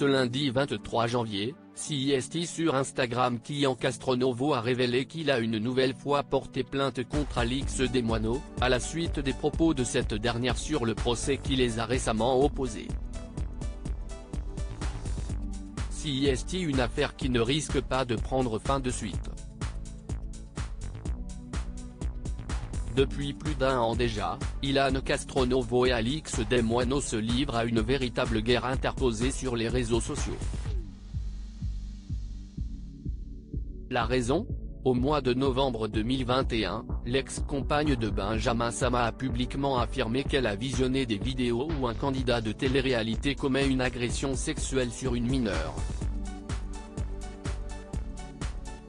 Ce lundi 23 janvier, CIST sur Instagram Kian Castronovo a révélé qu'il a une nouvelle fois porté plainte contre Alix Desmoineaux, à la suite des propos de cette dernière sur le procès qui les a récemment opposés. CIST, une affaire qui ne risque pas de prendre fin de suite. Depuis plus d'un an déjà, Ilan Castronovo et Alix Desmoineaux se livrent à une véritable guerre interposée sur les réseaux sociaux. La raison ? Au mois de novembre 2021, l'ex-compagne de Benjamin Sama a publiquement affirmé qu'elle a visionné des vidéos où un candidat de télé-réalité commet une agression sexuelle sur une mineure.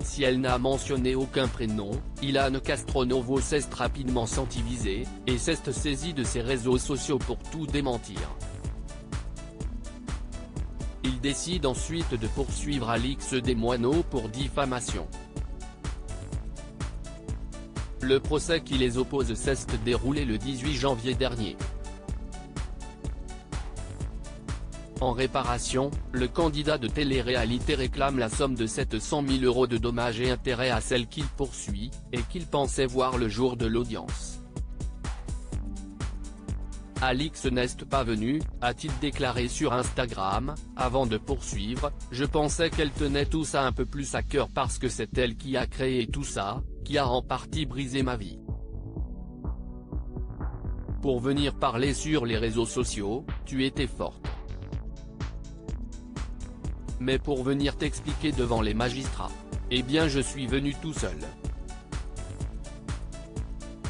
Si elle n'a mentionné aucun prénom, Ilan Castronovo s'est rapidement senti visé, et s'est saisi de ses réseaux sociaux pour tout démentir. Il décide ensuite de poursuivre Alix Desmoineaux pour diffamation. Le procès qui les oppose s'est déroulé le 18 janvier dernier. En réparation, le candidat de télé-réalité réclame la somme de 700 000 € de dommages et intérêts à celle qu'il poursuit, et qu'il pensait voir le jour de l'audience. Alix n'est pas venue, a-t-il déclaré sur Instagram, avant de poursuivre, je pensais qu'elle tenait tout ça un peu plus à cœur parce que c'est elle qui a créé tout ça, qui a en partie brisé ma vie. Pour venir parler sur les réseaux sociaux, tu étais forte. Mais pour venir t'expliquer devant les magistrats, eh bien je suis venu tout seul.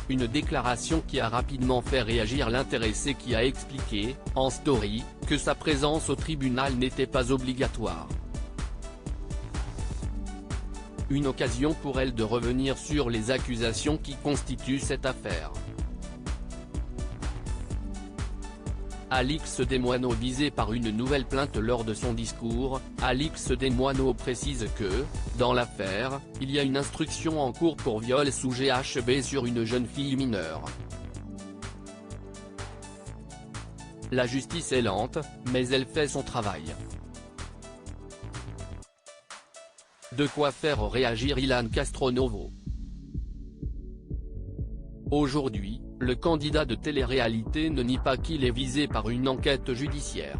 Une déclaration qui a rapidement fait réagir l'intéressé qui a expliqué, en story, que sa présence au tribunal n'était pas obligatoire. Une occasion pour elle de revenir sur les accusations qui constituent cette affaire. Alix Desmoineaux visée par une nouvelle plainte lors de son discours, Alix Desmoineaux précise que, dans l'affaire, il y a une instruction en cours pour viol sous GHB sur une jeune fille mineure. La justice est lente, mais elle fait son travail. De quoi faire réagir Ilan Castronovo. Aujourd'hui, le candidat de télé-réalité ne nie pas qu'il est visé par une enquête judiciaire.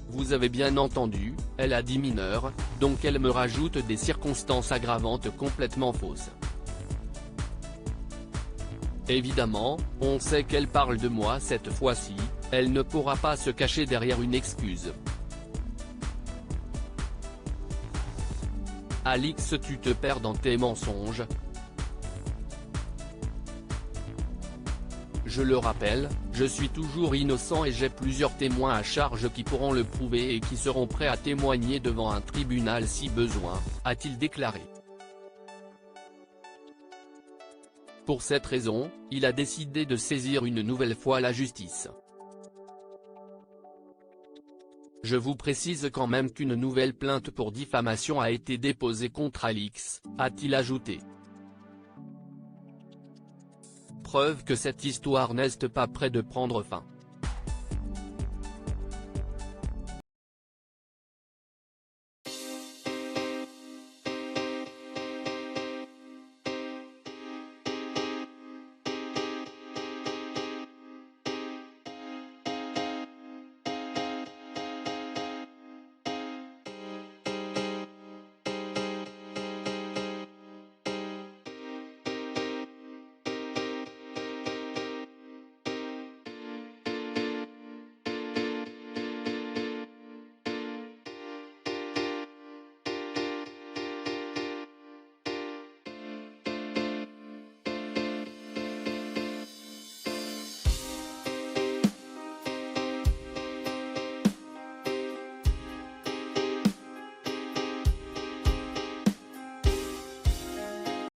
Vous avez bien entendu, elle a dit mineure, donc elle me rajoute des circonstances aggravantes complètement fausses. Évidemment, on sait qu'elle parle de moi cette fois-ci, elle ne pourra pas se cacher derrière une excuse. Alix, tu te perds dans tes mensonges. Je le rappelle, je suis toujours innocent et j'ai plusieurs témoins à charge qui pourront le prouver et qui seront prêts à témoigner devant un tribunal si besoin, a-t-il déclaré. Pour cette raison, il a décidé de saisir une nouvelle fois la justice. Je vous précise quand même qu'une nouvelle plainte pour diffamation a été déposée contre Alix, a-t-il ajouté. Preuve que cette histoire n'est pas près de prendre fin.